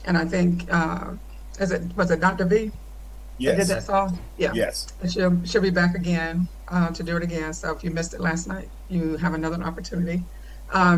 And I think, was it Dr. V that did Yes. that song? Yeah. Yes. And she'll be back again to do it again. So if you missed it last night, you have another opportunity.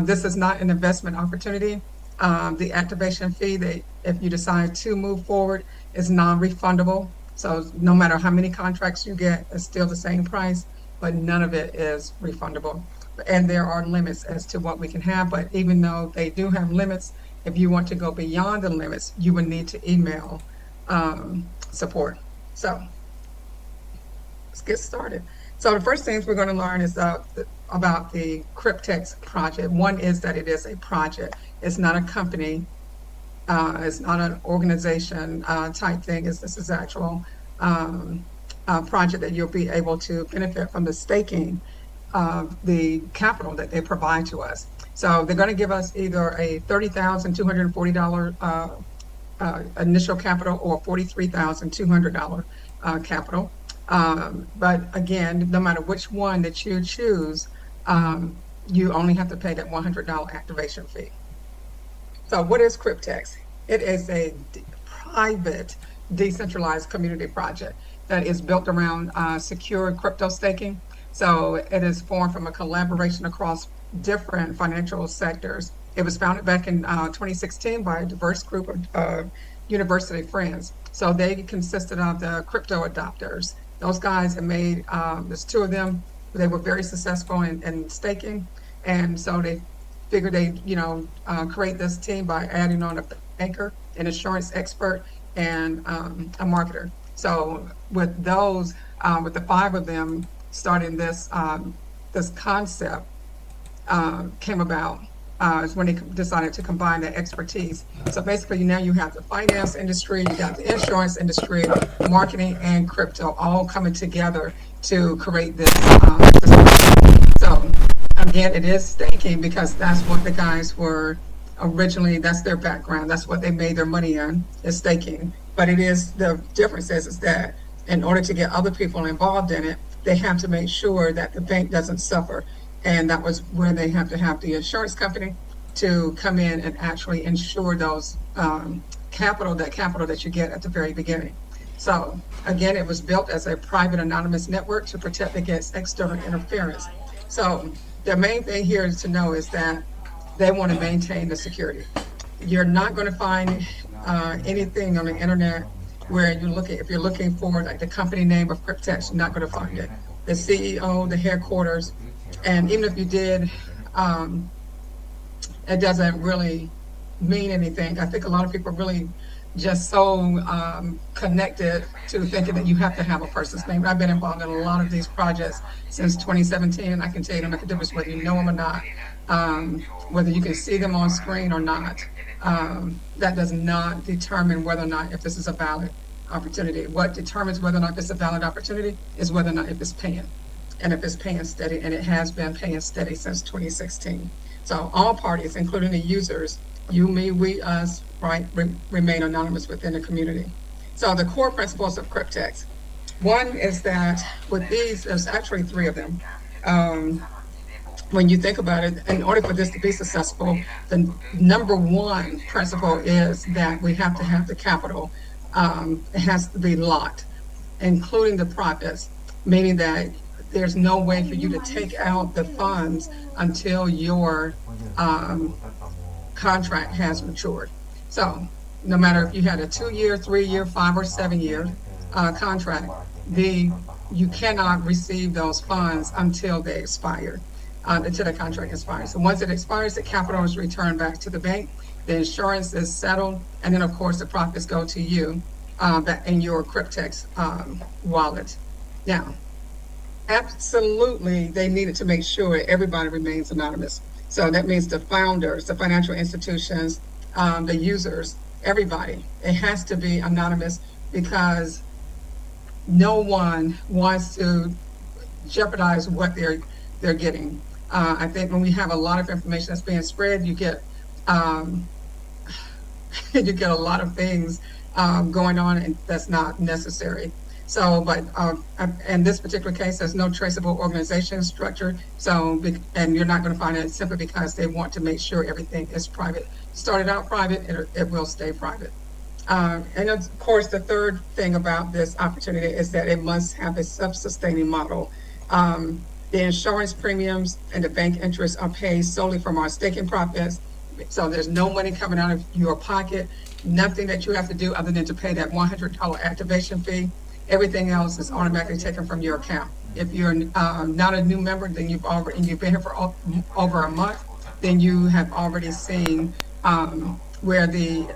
This is not an investment opportunity. The activation fee, that if you decide to move forward, is non-refundable. So no matter how many contracts you get, it's still the same price, but none of it is refundable. And there are limits as to what we can have, but even though they do have limits, if you want to go beyond the limits, you would need to email support. So let's get started. So the first things we're going to learn is about the Cryptex project. One is that it is a project. It's not a company. It's not an organization type thing. This is actual project that you'll be able to benefit from the staking of the capital that they provide to us. So they're going to give us either a $30,240 initial capital or $43,200 capital. But again, no matter which one that you choose, you only have to pay that $100 activation fee. So what is Cryptex? It is a private, decentralized community project that is built around secure crypto staking. So it is formed from a collaboration across different financial sectors. It was founded back in 2016 by a diverse group of university friends. So they consisted of the crypto adopters. Those guys have made, there's two of them, they were very successful in staking. And so they figured they, create this team by adding on a banker, an insurance expert, and a marketer. So with those, with the five of them starting this concept came about is when they decided to combine their expertise. So basically now you have the finance industry, you got the insurance industry, marketing, and crypto all coming together to create this. So again, it is staking because that's what the guys were originally, that's their background, that's what they made their money on, is staking. But it is, the difference is that in order to get other people involved in it, they have to make sure that the bank doesn't suffer. And that was where they have to have the insurance company to come in and actually insure those capital that you get at the very beginning. So again, it was built as a private anonymous network to protect against external interference. So the main thing here is to know is that they want to maintain the security. You're not going to find anything on the internet where if you're looking for like the company name of Cryptex, you're not going to find it. The CEO, the headquarters, and even if you did, it doesn't really mean anything. I think a lot of people are really just so connected to thinking that you have to have a person's name. I've been involved in a lot of these projects since 2017, and I can tell you to make a difference whether you know them or not, whether you can see them on screen or not. That does not determine whether or not if this is a valid opportunity. What determines whether or not it's a valid opportunity is whether or not if it's paying. And if it's paying steady, and it has been paying steady since 2016. So all parties, including the users, you, me, we, us, right, remain anonymous within the community. So the core principles of Cryptex. One is that with these, there's actually three of them. When you think about it, in order for this to be successful, the number one principle is that we have to have the capital. It has to be locked, including the profits, meaning that there's no way for you to take out the funds until your contract has matured. So no matter if you had a 2-year, 3-year, 5 or 7-year contract, you cannot receive those funds until they expire, until the contract expires. So once it expires, the capital is returned back to the bank, the insurance is settled, and then of course the profits go to you in your Cryptex wallet. Now, absolutely, they needed to make sure everybody remains anonymous. So that means the founders, the financial institutions, the users, everybody. It has to be anonymous because no one wants to jeopardize what they're getting. I think when we have a lot of information that's being spread, you get you get a lot of things going on, and that's not necessary. So, but in this particular case, there's no traceable organization structure. So, and you're not going to find it simply because they want to make sure everything is private started out private, it will stay private. And of course, the third thing about this opportunity is that it must have a self-sustaining model. The insurance premiums and the bank interest are paid solely from our staking profits. So there's no money coming out of your pocket, nothing that you have to do other than to pay that $100 activation fee. Everything else is automatically taken from your account. If you're not a new member, then you've been here for over a month, then you have already seen where the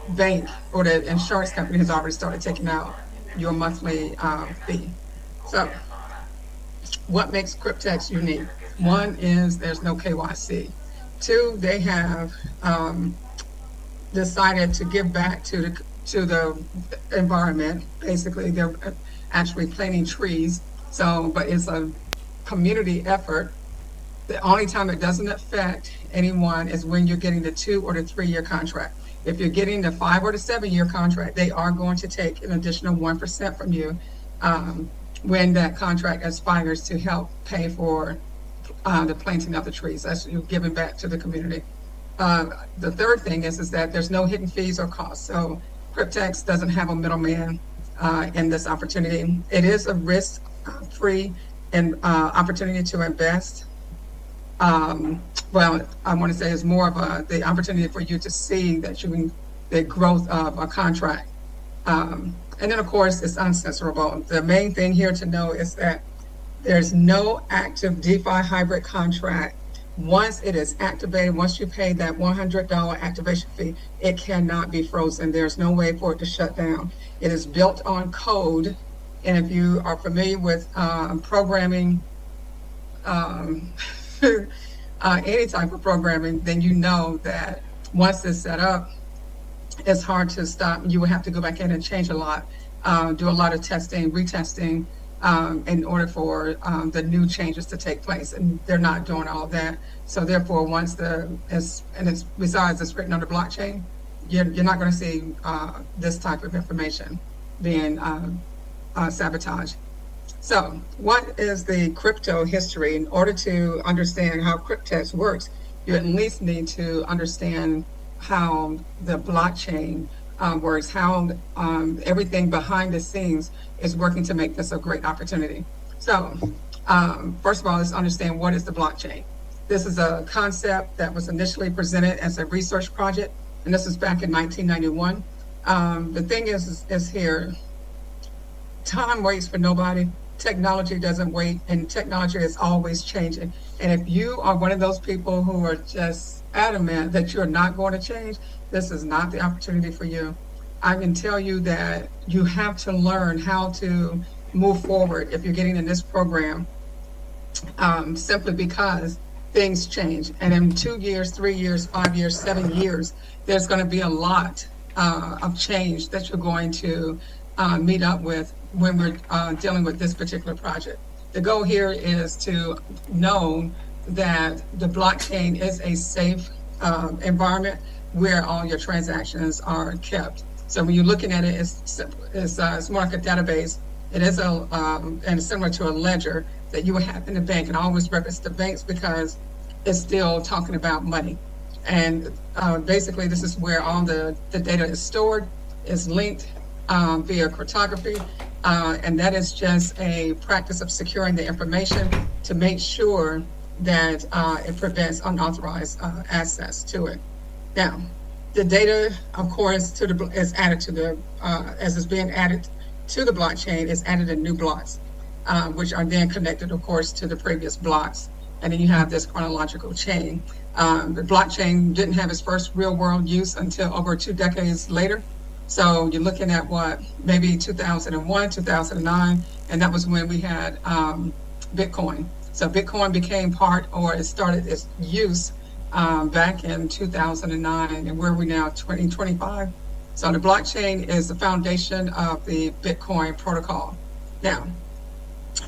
bank or the insurance company has already started taking out your monthly fee. So what makes Cyyptex unique? One is there's no KYC. Two, they have decided to give back to the environment. Basically, they're actually planting trees. So, but it's a community effort. The only time it doesn't affect anyone is when you're getting the 2 or the 3 year contract. If you're getting the 5 or the 7 year contract, they are going to take an additional 1% from you when that contract expires to help pay for the planting of the trees. That's you giving back to the community. The third thing is that there's no hidden fees or costs. So Cyyptex doesn't have a middleman in this opportunity. It is a risk-free and opportunity to invest. Well, I want to say it's more of the opportunity for you to see that the growth of a contract. And then, of course, it's uncensorable. The main thing here to know is that there's no active DeFi hybrid contract. Once it is activated, once you pay that $100 activation fee, it cannot be frozen. There's no way for it to shut down. It is built on code. And if you are familiar with programming, any type of programming, then you know that once it's set up, it's hard to stop. You would have to go back in and change a lot, do a lot of testing, retesting, in order for the new changes to take place. And they're not doing all that. So therefore, once besides it's written on the blockchain, you're not going to see this type of information being sabotaged. So what is the crypto history? In order to understand how Cyyptex works, you at least need to understand how the blockchain works, how everything behind the scenes is working to make this a great opportunity. So first of all, let's understand what is the blockchain. This is a concept that was initially presented as a research project, and this is back in 1991. The thing is here, time waits for nobody. Technology doesn't wait, and technology is always changing. And if you are one of those people who are just adamant that you're not going to change, this is not the opportunity for you. I can tell you that you have to learn how to move forward if you're getting in this program, simply because things change. And in 2 years, 3 years, 5 years, 7 years, there's going to be a lot of change that you're going to meet up with when we're dealing with this particular project. The goal here is to know that the blockchain is a safe environment where all your transactions are kept. So when you're looking at it, it's more like a database. It is and similar to a ledger that you would have in the bank. And I always reference the banks because it's still talking about money. And basically, this is where all the data is stored, is linked via cryptography, and that is just a practice of securing the information to make sure that it prevents unauthorized access to it. Now, the data, of course, is added to the as it's being added to the blockchain, is added in new blocks, which are then connected, of course, to the previous blocks, and then you have this chronological chain. The blockchain didn't have its first real-world use until over 2 decades later. So you're looking at maybe 2001, 2009, and that was when we had Bitcoin. So Bitcoin became it started its use back in 2009, and where are we now, 2025? So the blockchain is the foundation of the Bitcoin protocol. Now,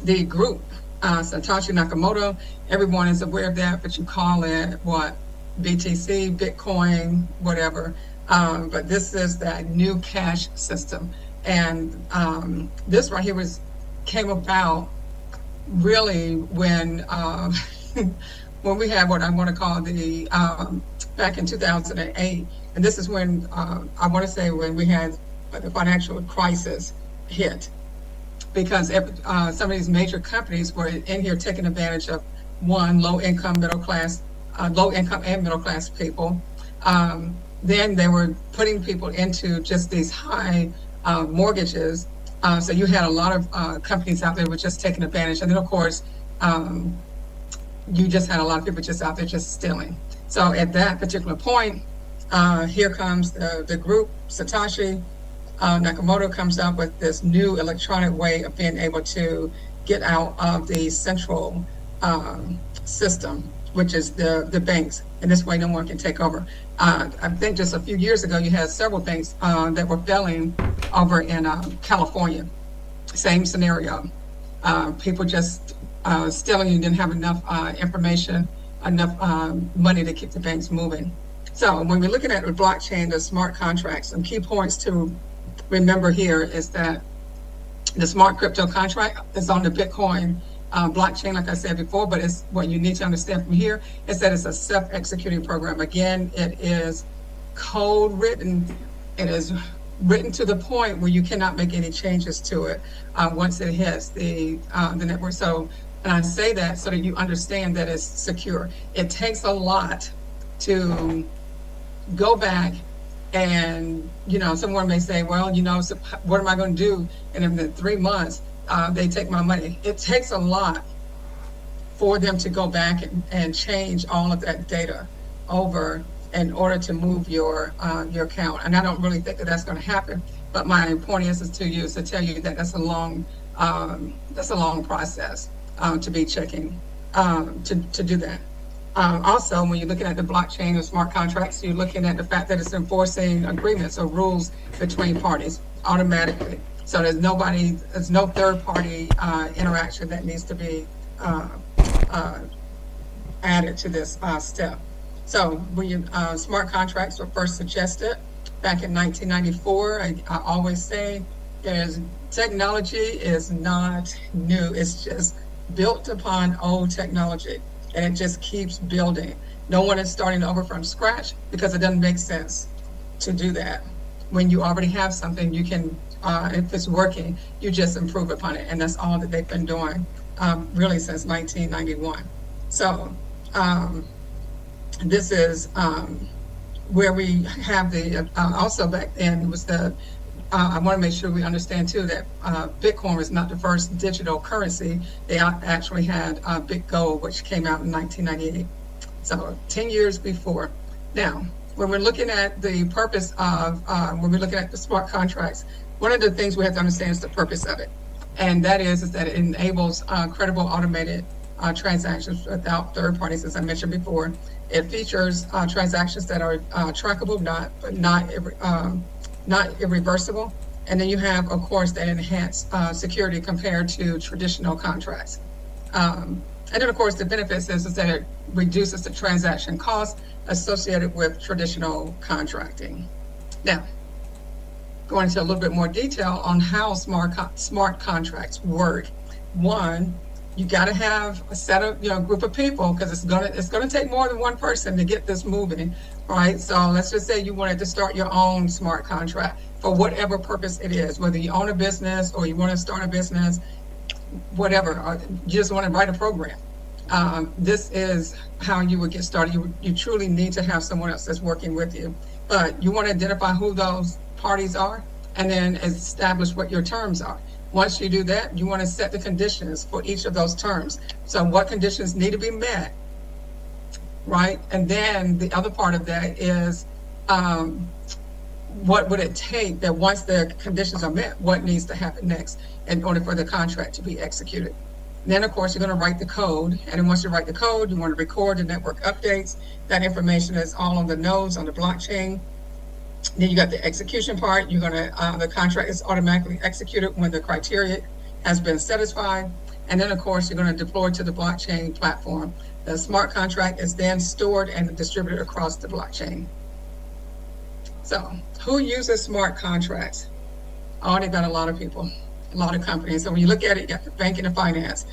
the group, Satoshi Nakamoto, everyone is aware of that, but you call it BTC, Bitcoin, whatever. But this is that new cash system. And this right here came about really when when we had what I want to call the back in 2008, and this is when I want to say when we had the financial crisis hit, because some of these major companies were in here taking advantage of one, low income and middle class people. Then they were putting people into just these high mortgages. So you had a lot of companies out there were just taking advantage. And then, of course, you just had a lot of people just out there just stealing. So at that particular point, here comes the group, Satoshi Nakamoto comes up with this new electronic way of being able to get out of the central system, which is the banks. And this way no one can take over. I think just a few years ago, you had several banks that were failing over in California. Same scenario. People just stealing and didn't have enough information, enough money to keep the banks moving. So when we're looking at the blockchain, the smart contracts, some key points to remember here is that the smart crypto contract is on the Bitcoin blockchain, like I said before, but it's what you need to understand from here is that it's a self-executing program. Again, it is code written. It is written to the point where you cannot make any changes to it once it hits the network. So, and I say that so that you understand that it's secure. It takes a lot to go back and, someone may say, well, so what am I going to do? And in the 3 months, they take my money. It takes a lot for them to go back and change all of that data over in order to move your account. And I don't really think that that's going to happen. But my point is to tell you that that's a long process to be checking to do that. Also, when you're looking at the blockchain of smart contracts, you're looking at the fact that it's enforcing agreements or rules between parties automatically. So there's no third party interaction that needs to be added to this step. So when smart contracts were first suggested back in 1994, I always say technology is not new. It's just built upon old technology, and it just keeps building. No one is starting over from scratch because it doesn't make sense to do that. When you already have something, you can, if it's working, you just improve upon it. And that's all that they've been doing really since 1991. So this is where we have also back then it was I want to make sure we understand too that Bitcoin was not the first digital currency. They actually had BitGold, which came out in 1998. So 10 years before. Now, when we're looking at the purpose of, when we're looking at the smart contracts, one of the things we have to understand is the purpose of it. And that is that it enables credible automated transactions without third parties, as I mentioned before. It features transactions that are trackable, but not irreversible. And then you have, of course, that enhanced security compared to traditional contracts. And then, of course, the benefits is that it reduces the transaction costs associated with traditional contracting. Now, going into a little bit more detail on how smart contracts work. One, you got to have a set of, group of people, because it's gonna take more than one person to get this moving, right? So let's just say you wanted to start your own smart contract for whatever purpose it is, whether you own a business or you want to start a business, whatever, or you just want to write a program. This is how you would get started. You truly need to have someone else that's working with you, but you want to identify who those parties are and then establish what your terms are. Once you do that, you want to set the conditions for each of those terms. So what conditions need to be met, right? And then the other part of that is what would it take that once the conditions are met, what needs to happen next in order for the contract to be executed. Then, of course, you're going to write the code. And then once you write the code, you want to record the network updates. That information is all on the nodes on the blockchain. Then you got the execution part. You're going to, the contract is automatically executed when the criteria has been satisfied. And then, of course, you're going to deploy to the blockchain platform. The smart contract is then stored and distributed across the blockchain. So who uses smart contracts? Oh, they got a lot of people, a lot of companies. So when you look at it, you got the banking and finance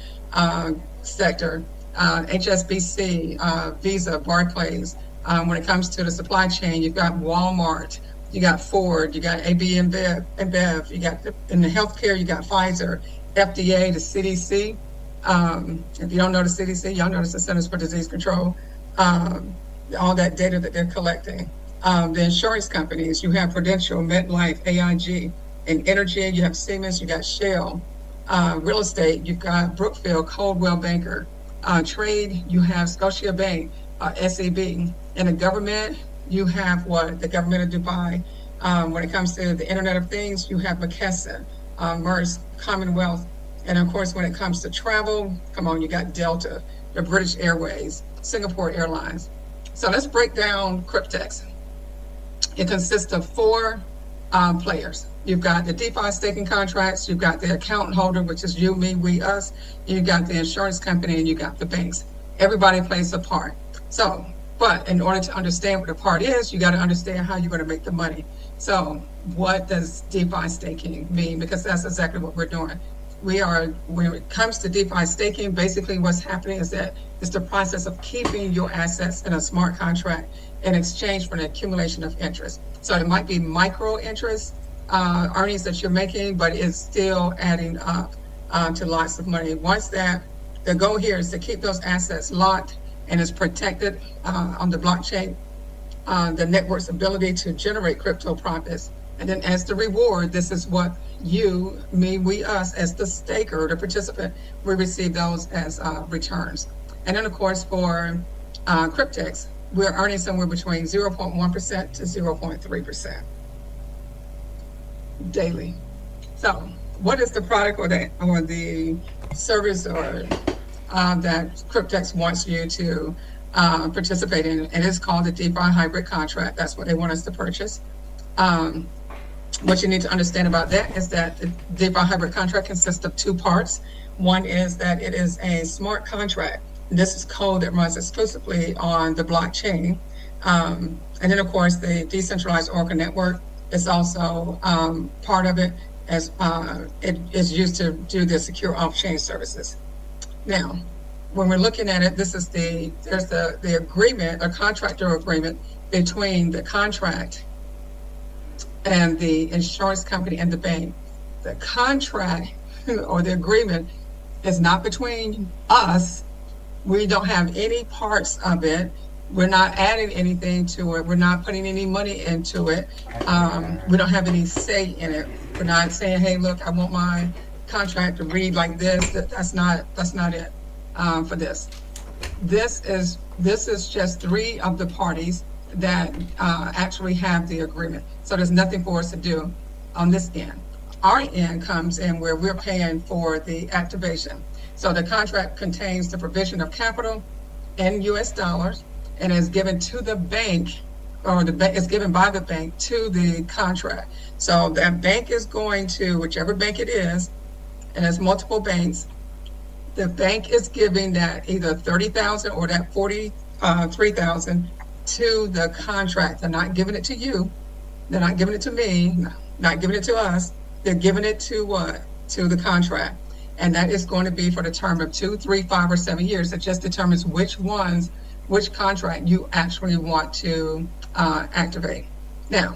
sector. HSBC, Visa, Barclays. When it comes to the supply chain, you've got Walmart, you got Ford, you got AB InBev, you got in the healthcare, you got Pfizer, FDA, the CDC. If you don't know the CDC, y'all know the Centers for Disease Control. All that data that they're collecting. The insurance companies, you have Prudential, MetLife, AIG. In energy, you have Siemens, you got Shell. Real estate, you've got Brookfield, Coldwell Banker. Trade, you have Scotiabank, SEB. In the government, you have what? The government of Dubai. When it comes to the Internet of Things, you have McKesson, Maersk, Commonwealth. And of course, when it comes to travel, come on, you got Delta, the British Airways, Singapore Airlines. So let's break down Cryptex. It consists of four players. You've got the DeFi staking contracts, you've got the account holder, which is you, me, we, us, you've got the insurance company, and you got the banks. Everybody plays a part. So, but in order to understand what the part is, you got to understand how you're going to make the money. So what does DeFi staking mean? Because that's exactly what we're doing. When it comes to DeFi staking, basically what's happening is that it's the process of keeping your assets in a smart contract in exchange for an accumulation of interest. So it might be micro interest earnings that you're making, but it's still adding up to lots of money. Once that, the goal here is to keep those assets locked and is protected on the blockchain, the network's ability to generate crypto profits. And then as the reward, this is what you, me, we, us, as the staker, the participant, we receive those as returns. And then of course for Cryptex, we're earning somewhere between 0.1% to 0.3% daily. So what is the product or the service or that Cryptex wants you to participate in? And it's called the DeFi hybrid contract. That's what they want us to purchase. What you need to understand about that is that the DeFi hybrid contract consists of two parts. One is that it is a smart contract. This is code that runs exclusively on the blockchain. And then, of course, the decentralized Oracle network is also part of it, as it is used to do the secure off-chain services. Now, when we're looking at it, there's the agreement, a contractor agreement between the contract and the insurance company and the bank. The contract or the agreement is not between us. We don't have any parts of it. We're not adding anything to it. We're not putting any money into it. We don't have any say in it. We're not saying, hey, look, I want my contract to read like this. That's not it for this. This is just three of the parties that actually have the agreement. So there's nothing for us to do on this end. Our end comes in where we're paying for the activation. So the contract contains the provision of capital in US dollars and is given to the bank, or is given by the bank to the contract. So that bank is going to, whichever bank it is, and there's multiple banks, the bank is giving that either 30,000 or that 43,000 to the contract. They're not giving it to you. They're not giving it to me, not giving it to us. They're giving it to what? To the contract. And that is going to be for the term of 2, 3, 5, or 7 years. It just determines which contract you actually want to activate. Now,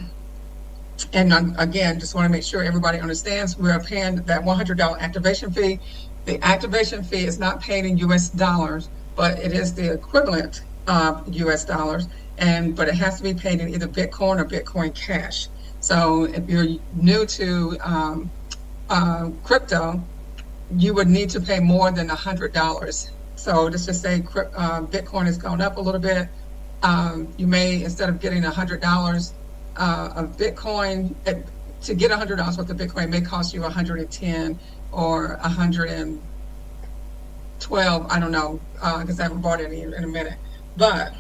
and again, just want to make sure everybody understands, we're paying that $100 activation fee. The activation fee is not paid in US dollars, but it is the equivalent of US dollars, but it has to be paid in either Bitcoin or Bitcoin Cash. So if you're new to crypto, you would need to pay more than $100. So let's just say Bitcoin has gone up a little bit. You may, instead of getting $100 of Bitcoin, to get $100 worth of Bitcoin may cost you 110 or 112. I don't know, because I haven't bought any in a minute. But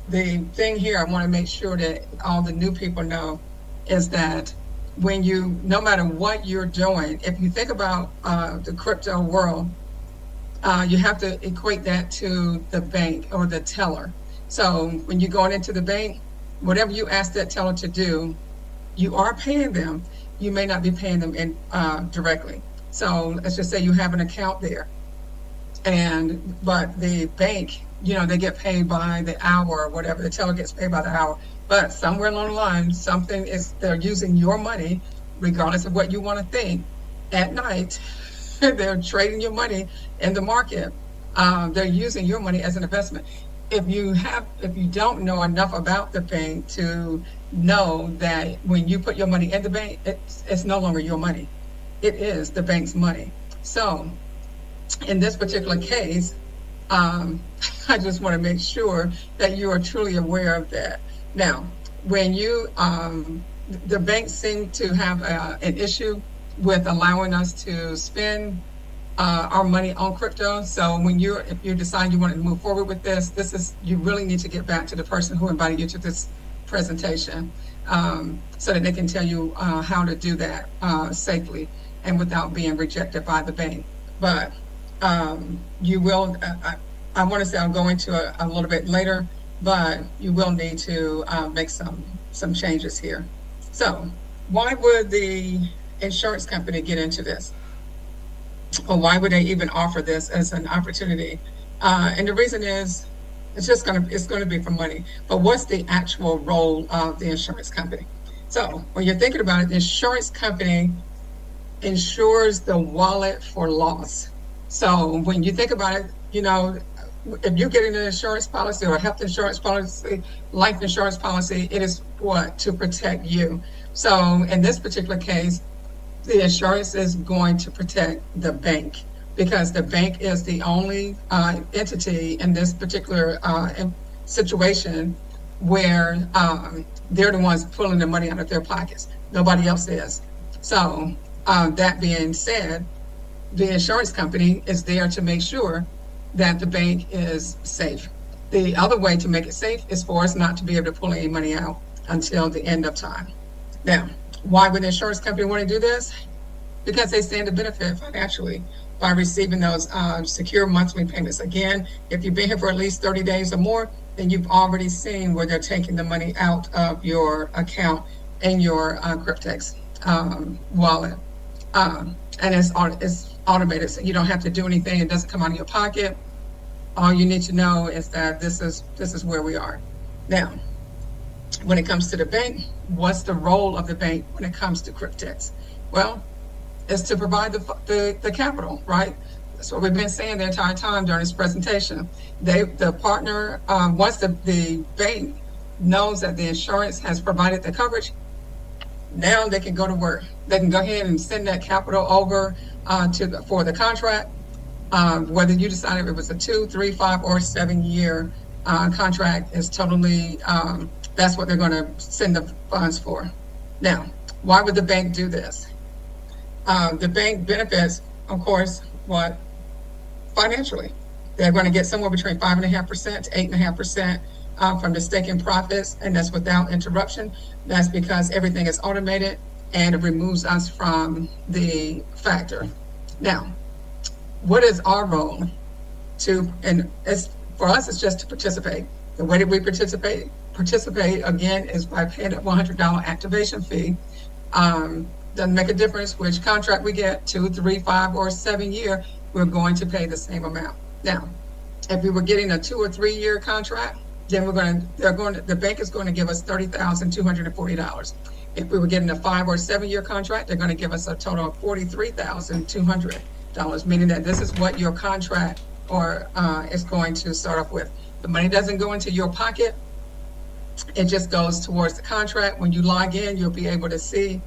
the thing here, I want to make sure that all the new people know is that when no matter what you're doing, if you think about the crypto world, you have to equate that to the bank or the teller. So when you're going into the bank, whatever you ask that teller to do, you are paying them. You may not be paying them directly. So let's just say you have an account there. But the bank, they get paid by the hour or whatever. The teller gets paid by the hour. But somewhere along the line, they're using your money, regardless of what you want to think, at night. They're trading your money in the market. They're using your money as an investment. If you don't know enough about the bank to know that when you put your money in the bank, it's no longer your money. It is the bank's money. So in this particular case, I just want to make sure that you are truly aware of that. Now, when the banks seem to have an issue with allowing us to spend our money on crypto. So if you decide you want to move forward with this, you really need to get back to the person who invited you to this presentation, so that they can tell you how to do that safely and without being rejected by the bank. But you will, I want to say I'll go into a little bit later, but you will need to make some changes here. So why would the insurance company get into this? Or why would they even offer this as an opportunity? And the reason is it's going to be for money. But what's the actual role of the insurance company? So when you're thinking about it, the insurance company insures the wallet for loss. So when you think about it, if you're getting an insurance policy or a health insurance policy, life insurance policy, it is what? To protect you. So in this particular case, the insurance is going to protect the bank, because the bank is the only entity in this particular situation where they're the ones pulling the money out of their pockets. Nobody else is. So that being said, the insurance company is there to make sure that the bank is safe. The other way to make it safe is for us not to be able to pull any money out until the end of time. Now, why would the insurance company want to do this? Because they stand to benefit financially by receiving those secure monthly payments. Again, if you've been here for at least 30 days or more, then you've already seen where they're taking the money out of your account in your Cryptex wallet. And it's automated, so you don't have to do anything. It doesn't come out of your pocket. All you need to know is that this is where we are. Now, when it comes to the bank, what's the role of the bank when it comes to Cryptex? Well, it's to provide the capital, right? That's what we've been saying the entire time during this presentation. The partner, once the bank knows that the insurance has provided the coverage, now they can go to work. They can go ahead and send that capital over for the contract. Whether you decide if it was a 2, 3, 5, or 7 year contract is totally, that's what they're going to send the funds for. Now, why would the bank do this? The bank benefits, of course, what? Financially. They're going to get somewhere between 5.5% to 8.5% from the stake in profits, and that's without interruption. That's because everything is automated and it removes us from the factor. Now, what is our role? For us, it's just to participate. The way that we participate again is by paying that $100 activation fee. Doesn't make a difference which contract we get, 2, 3, 5, or 7 year, we're going to pay the same amount. Now, if we were getting a 2 or 3 year contract, then the bank is going to give us $30,240. If we were getting a 5 or 7 year contract, they're going to give us a total of $43,200, meaning that this is what your contract is going to start off with. The money doesn't go into your pocket. It just goes towards the contract. When you log in, you'll be able to see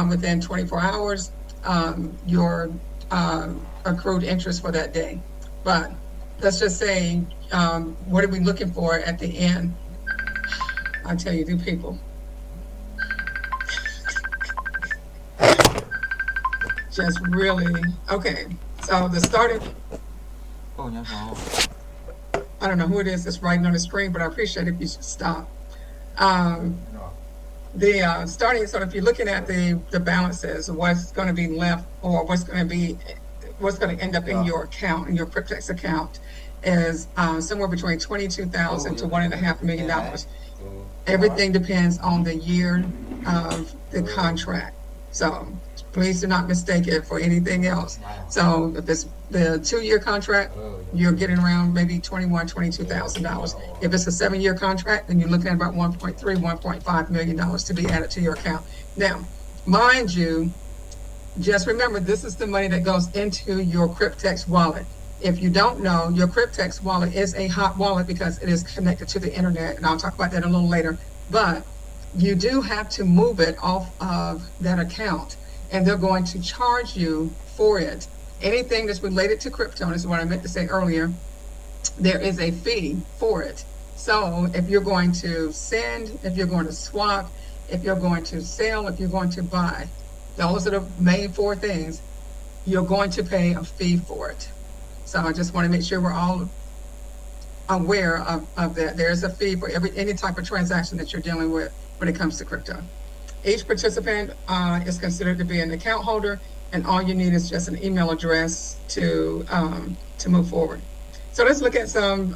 within 24 hours your accrued interest for that day. But let's just say, what are we looking for at the end? I'll tell you, do people. Just really, okay. So the starting, I don't know who it is that's writing on the screen, but I appreciate it if you should stop. The starting, so if you're looking at the balances, what's going to be left, or what's going to end up in your account, in your Cryptex account, is somewhere between $22,000 to $1.5 million. Everything depends on the year of the contract. So Please do not mistake it for anything else. So if it's the 2-year contract, you're getting around maybe $22,000. If it's a 7-year contract, then you're looking at about $1.5 million to be added to your account. Now, mind you, just remember, this is the money that goes into your Cyyptex wallet. If you don't know, your Cyyptex wallet is a hot wallet because it is connected to the internet, and I'll talk about that a little later. But you do have to move it off of that account, and they're going to charge you for it. Anything that's related to crypto, this is what I meant to say earlier, there is a fee for it. So if you're going to send, if you're going to swap, if you're going to sell, if you're going to buy, those are the main 4 things. You're going to pay a fee for it. So I just want to make sure we're all aware of that. There's a fee for any type of transaction that you're dealing with when it comes to crypto. Each participant is considered to be an account holder, and all you need is just an email address to move forward. So let's look at some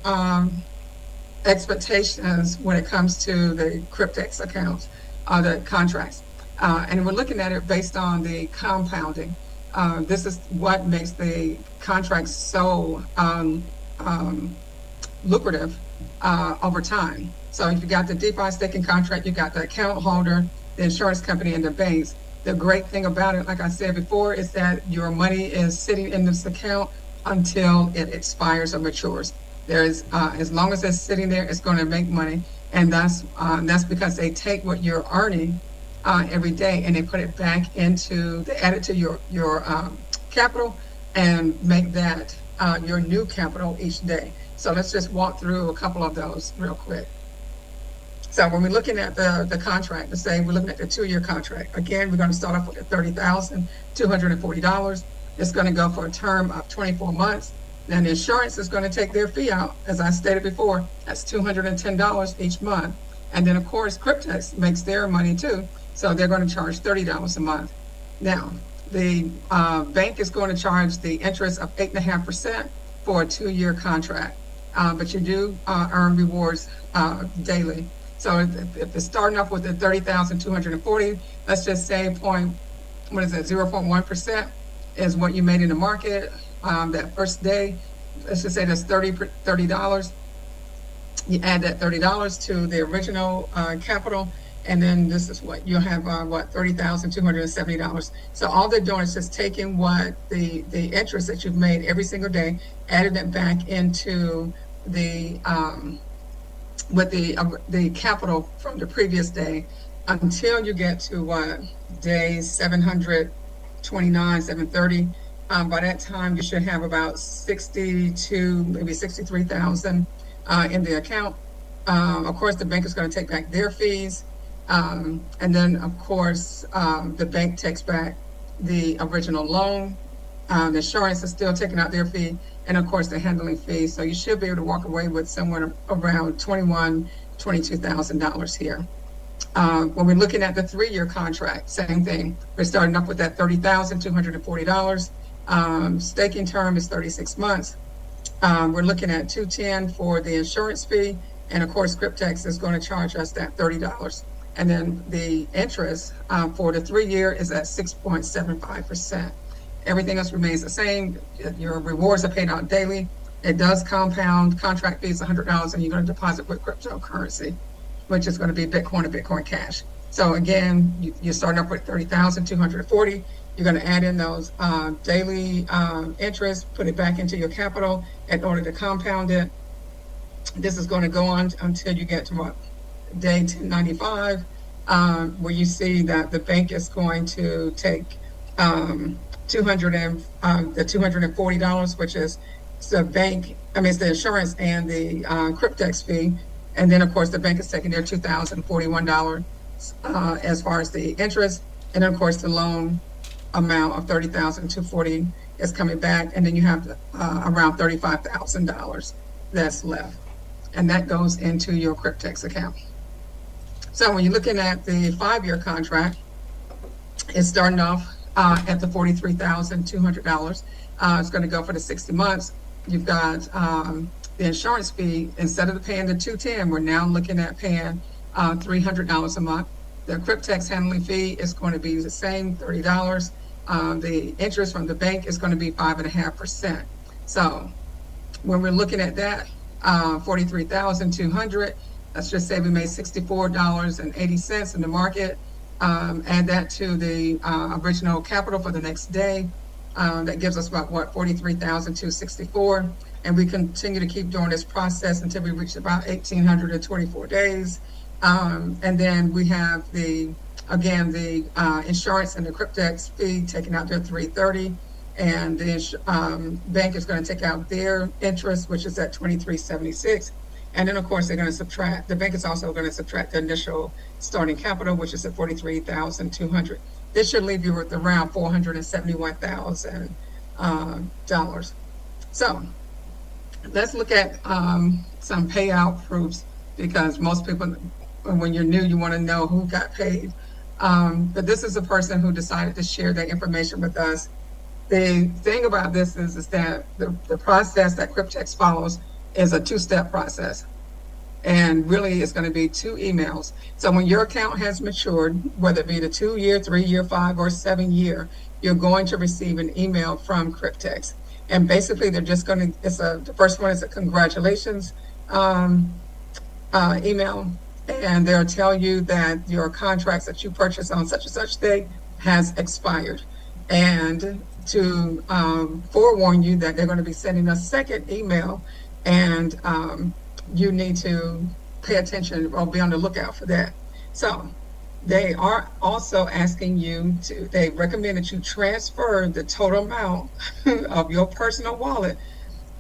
expectations when it comes to the Cyyptex accounts, the contracts. And we're looking at it based on the compounding. This is what makes the contracts so lucrative over time. So if you got the DeFi staking contract, you got the account holder, the insurance company, and the banks. The great thing about it, like I said before, is that your money is sitting in this account until it expires or matures. There's as long as it's sitting there, it's going to make money, and that's because they take what you're earning every day and they put it back into, they add it to your capital and make that your new capital each day. So let's just walk through a couple of those real quick. So when we're looking at the contract, let's say we're looking at the 2-year contract. Again, we're going to start off with the $30,240. It's going to go for a term of 24 months. Then the insurance is going to take their fee out. As I stated before, that's $210 each month. And then, of course, Cyyptex makes their money too. So they're going to charge $30 a month. Now, the bank is going to charge the interest of 8.5% for a 2-year contract. But you do earn rewards daily. So if it's starting off with the 30,240, let's just say 0.1% is what you made in the market that first day. Let's just say that's $30. You add that $30 to the original capital, and then this is what you'll have $30,270. So all they're doing is just taking what the interest that you've made every single day, adding it back into the with the capital from the previous day until you get to day 729, 730. By that time, you should have about 62, maybe 63,000 in the account. Of course, the bank is going to take back their fees. And then, of course, the bank takes back the original loan. The insurance is still taking out their fee. And, of course, the handling fee. So you should be able to walk away with somewhere around $22,000 here. When we're looking at the 3-year contract, same thing. We're starting up with that $30,240. Staking term is 36 months. We're looking at $210 for the insurance fee, and of course Cyyptex is going to charge us that $30. And then the interest for the 3-year is at 6.75%. Everything else remains the same. Your rewards are paid out daily. It does compound. Contract fees $100, and you're going to deposit with cryptocurrency, which is going to be Bitcoin or Bitcoin Cash. So again, you're starting up with 30,240. You're going to add in those daily interest, put it back into your capital in order to compound it. This is going to go on until you get to day 1095, where you see that the bank is going to take the $240, which is the bank, it's the insurance and the Cyyptex fee. And then, of course, the bank is taking their $2,041 as far as the interest. And then, of course, the loan amount of $30,240 is coming back. And then you have around $35,000 that's left. And that goes into your Cyyptex account. So when you're looking at the 5-year contract, it's starting off at the $43,200. It's going to go for the 60 months. You've got the insurance fee. Instead of paying the $210, we're now looking at paying $300 a month. The Cryptex handling fee is going to be the same, $30. The interest from the bank is going to be 5.5%. So when we're looking at that, 43,200, let's just say we made $64.80 in the market. Add that to the original capital for the next day. That gives us about, what, 43,264. And we continue to keep doing this process until we reach about 1,824 days. And then we have again, the insurance and the Cryptex fee taking out their $330. And the bank is going to take out their interest, which is at $23.76. And then, of course, they're going to subtract, the bank is also going to subtract the initial starting capital, which is at $43,200. This should leave you with around $471,000. So let's look at some payout proofs, because most people, when you're new, you want to know who got paid. But this is a person who decided to share that information with us. The thing about this is that the process that Cryptex follows is a two-step process. And really, it's going to be 2 emails. So when your account has matured, whether it be the 2-year, 3-year, 5, or 7-year, you're going to receive an email from Cryptex. And basically, they're just going to, the first one is a congratulations email. And they'll tell you that your contracts that you purchased on such and such date has expired. And to forewarn you that they're going to be sending a second email, and you need to pay attention or be on the lookout for that. So they are also asking you they recommend that you transfer the total amount of your personal wallet.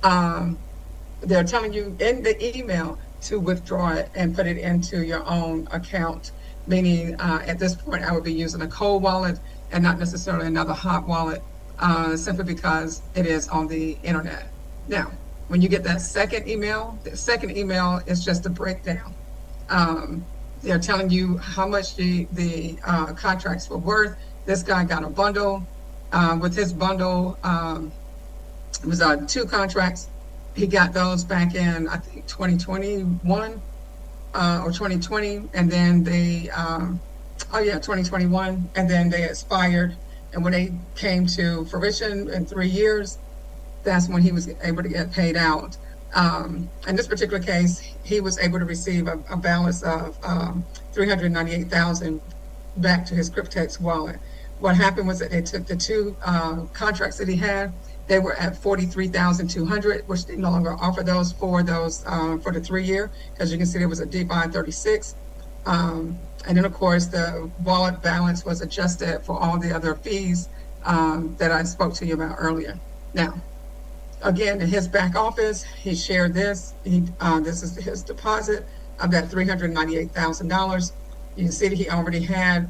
They're telling you in the email to withdraw it and put it into your own account, meaning at this point I would be using a cold wallet and not necessarily another hot wallet, simply because it is on the internet. Now, when you get that second email, the second email is just a breakdown. They're telling you how much the contracts were worth. This guy got a bundle. With his bundle, it was 2 contracts. He got those back in, I think, 2021 or 2020, and then 2021, and then they expired. And when they came to fruition in 3 years, that's when he was able to get paid out. In this particular case, he was able to receive a balance of $398,000 back to his Cryptex wallet. What happened was that they took the 2 contracts that he had. They were at $43,200, which they no longer offer those for the 3-year, because you can see there was a DeFi 36. And then, of course, the wallet balance was adjusted for all the other fees that I spoke to you about earlier. Now, again, in his back office, he shared this. This is his deposit of that $398,000. You can see that he already had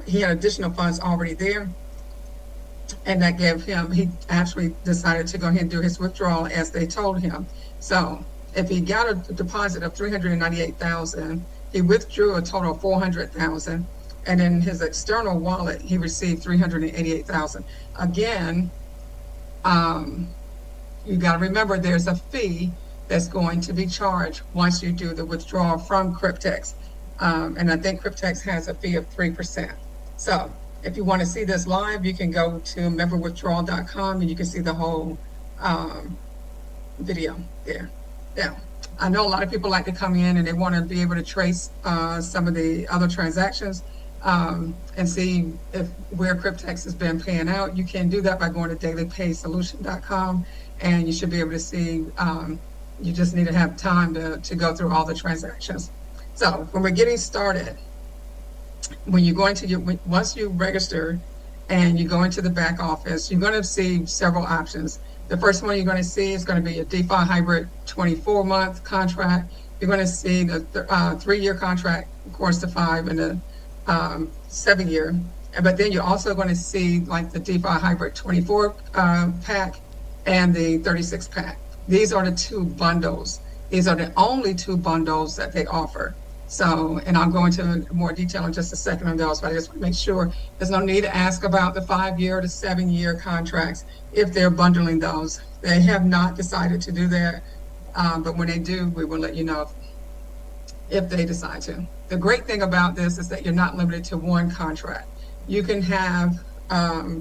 he had additional funds already there. And that gave him, he actually decided to go ahead and do his withdrawal as they told him. So if he got a deposit of $398,000, he withdrew a total of $400,000. And in his external wallet, he received $388,000. Again, you got to remember there's a fee that's going to be charged once you do the withdrawal from Cryptex. And I think Cryptex has a fee of 3%. So if you want to see this live, you can go to memberwithdrawal.com and you can see the whole video there. Now, I know a lot of people like to come in and they want to be able to trace some of the other transactions and see where Cryptex has been paying out. You can do that by going to dailypaysolution.com, and you should be able to see. You just need to have time to go through all the transactions. So when we're getting started, when you go into once you register and you go into the back office, you're going to see several options. The first one you're going to see is going to be a DeFi hybrid 24-month contract. You're going to see the 3-year contract, of course, the 5 and the 7-year. But then you're also going to see like the DeFi hybrid 24 pack and the 36 pack. These are the 2 bundles. These are the only 2 bundles that they offer. So, and I'll go into more detail in just a second on those, but I just want to make sure there's no need to ask about the 5-year to 7-year contracts if they're bundling those. They have not decided to do that, but when they do, we will let you know if they decide to. The great thing about this is that you're not limited to one contract. You can have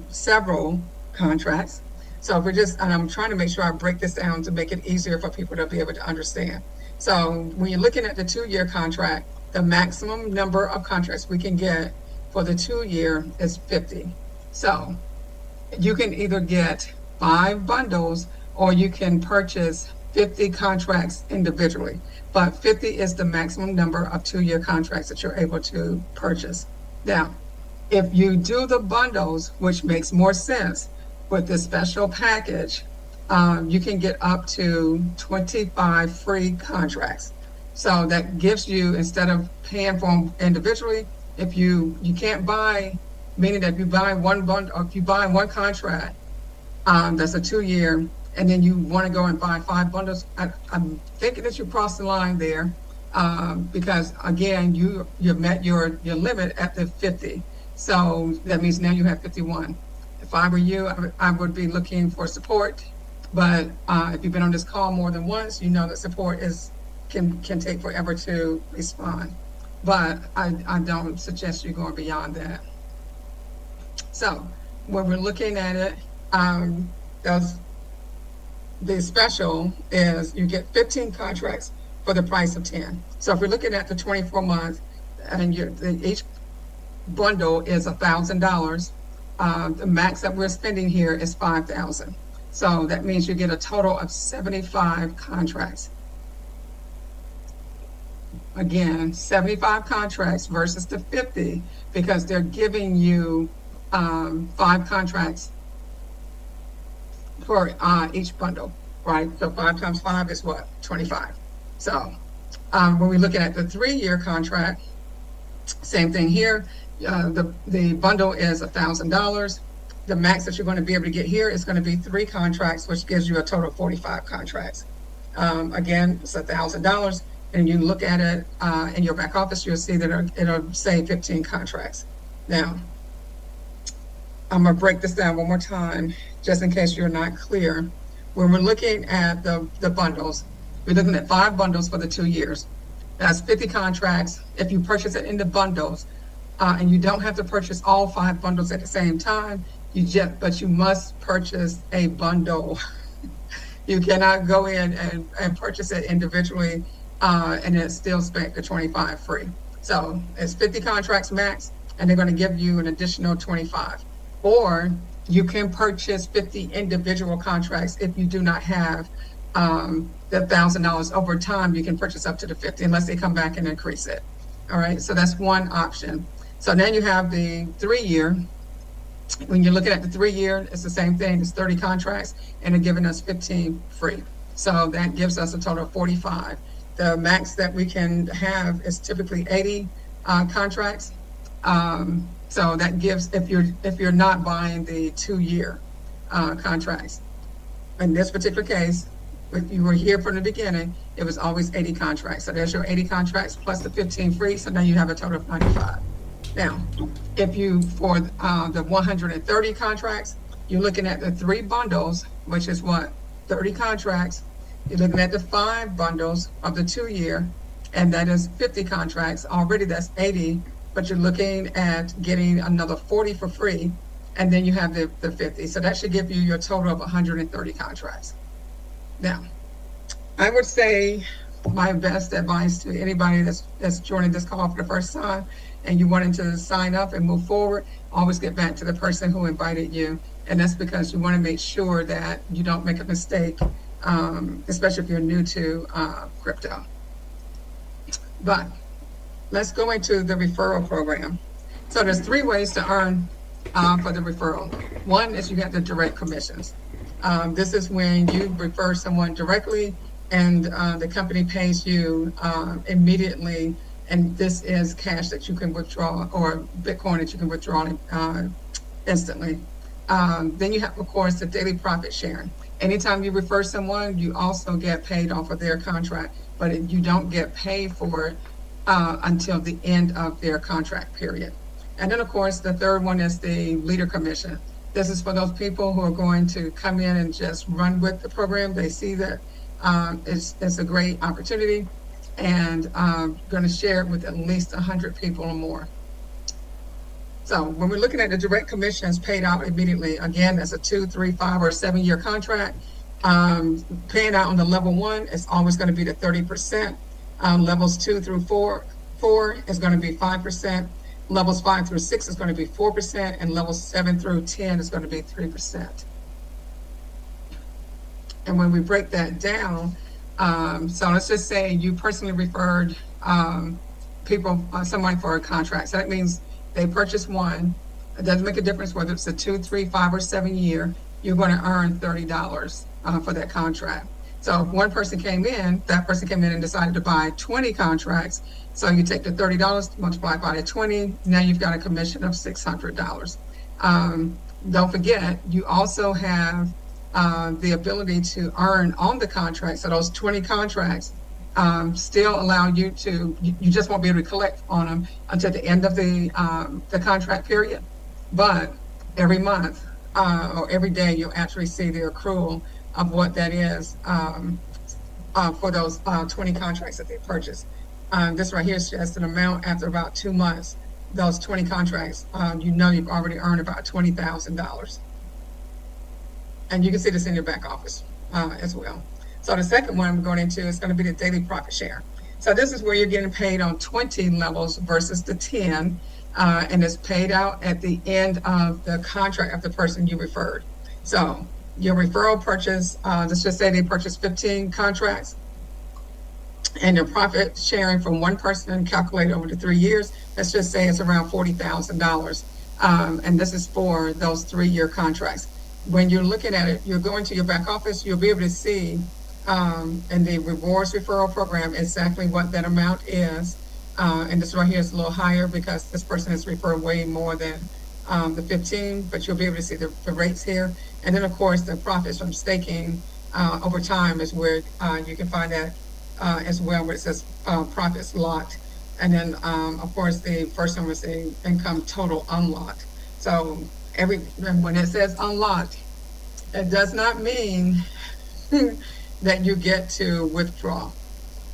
several contracts. So if we're just, and I'm trying to make sure I break this down to make it easier for people to be able to understand. So when you're looking at the 2-year contract, the maximum number of contracts we can get for the 2-year is 50. So you can either get 5 bundles or you can purchase 50 contracts individually. But 50 is the maximum number of 2-year contracts that you're able to purchase. Now, if you do the bundles, which makes more sense with this special package, you can get up to 25 free contracts. So that gives you, instead of paying for them individually, if you can't buy, meaning that if you buy one bundle, or if you buy one contract, that's a 2-year, and then you want to go and buy 5 bundles, I'm thinking that you crossed the line there, because again, you've met your limit at the 50. So that means now you have 51. If I were you, I would be looking for support. But if you've been on this call more than once, you know that support can take forever to respond. But I don't suggest you going beyond that. So when we're looking at it, the special is you get 15 contracts for the price of 10. So if we're looking at the 24 months, and each bundle is $1,000, the max that we're spending here is $5,000. So that means you get a total of 75 contracts. Again, 75 contracts versus the 50, because they're giving you 5 contracts for each bundle, right? So 5 times 5 is what? 25. So when we're looking at the 3-year contract, same thing here. The bundle is $1,000. The max that you're going to be able to get here is going to be 3 contracts, which gives you a total of 45 contracts. Again, it's $1,000, and you look at it in your back office, you'll see that it'll say 15 contracts. Now, I'm going to break this down one more time, just in case you're not clear. When we're looking at the bundles, we're looking at 5 bundles for the 2 years. That's 50 contracts. If you purchase it in the bundles, and you don't have to purchase all 5 bundles at the same time, but you must purchase a bundle. You cannot go in and purchase it individually, and it's still spec the 25 free. So it's 50 contracts max, and they're going to give you an additional 25. Or you can purchase 50 individual contracts if you do not have the $1,000 over time. You can purchase up to the 50 unless they come back and increase it. All right, so that's one option. So then you have the 3-year. When you're looking at the 3-year, it's the same thing. It's 30 contracts, and they're giving us 15 free. So that gives us a total of 45. The max that we can have is typically 80 contracts. So that gives, if you're not buying the 2-year contracts. In this particular case, if you were here from the beginning, it was always 80 contracts. So there's your 80 contracts plus the 15 free. So now you have a total of 95. Now, if you, for the 130 contracts, you're looking at the 3 bundles, which is what? 30 contracts. You're looking at the 5 bundles of the 2-year, and that is 50 contracts. Already that's 80, but you're looking at getting another 40 for free, and then you have the 50. So that should give you your total of 130 contracts. Now, I would say my best advice to anybody that's joining this call for the first time and you wanting to sign up and move forward, always get back to the person who invited you. And that's because you want to make sure that you don't make a mistake, especially if you're new to crypto. But let's go into the referral program. So there's 3 ways to earn for the referral. One is you get the direct commissions. This is when you refer someone directly and the company pays you immediately, and this is cash that you can withdraw, or Bitcoin that you can withdraw instantly. Then you have, of course, the daily profit sharing. Anytime you refer someone, you also get paid off of their contract, but you don't get paid for it until the end of their contract period. And then, of course, the third one is the leader commission. This is for those people who are going to come in and just run with the program. They see that it's a great opportunity, and going to share it with at least 100 people or more. So when we're looking at the direct commissions paid out immediately, again, that's a 2, 3, 5, or 7-year contract. Paying out on the level 1 is always going to be the 30%. Levels 2 through 4 is going to be 5%. Levels 5 through 6 is going to be 4%, and levels 7 through 10 is going to be 3%. And when we break that down, so let's just say you personally referred someone for a contract. So that means they purchased one. It doesn't make a difference whether it's a 2, 3, 5, or 7-year. You're going to earn $30 for that contract. So if one person came in, that person came in and decided to buy 20 contracts. So you take the $30, multiply by the 20. Now you've got a commission of $600. Don't forget, you also have the ability to earn on the contract. So those 20 contracts still allow you to, you just won't be able to collect on them until the end of the contract period. But every month or every day, you'll actually see the accrual of what that is for those 20 contracts that they purchased. This right here is just an amount after about 2 months. Those 20 contracts, you've already earned about $20,000. And you can see this in your back office as well. So the second one I'm going into is going to be the daily profit share. So this is where you're getting paid on 20 levels versus the 10, and it's paid out at the end of the contract of the person you referred. So your referral purchase, let's just say they purchased 15 contracts, and your profit sharing from one person calculated over the 3 years, let's just say it's around $40,000. And this is for those 3-year contracts. When you're looking at it, you're going to your back office, you'll be able to see in the rewards referral program exactly what that amount is. And this right here is a little higher because this person has referred way more than the 15, but you'll be able to see the rates here. And then, of course, the profits from staking over time is where you can find that as well, where it says profits locked. And then, of course, the first one was the income total unlocked. So when it says unlocked, it does not mean that you get to withdraw.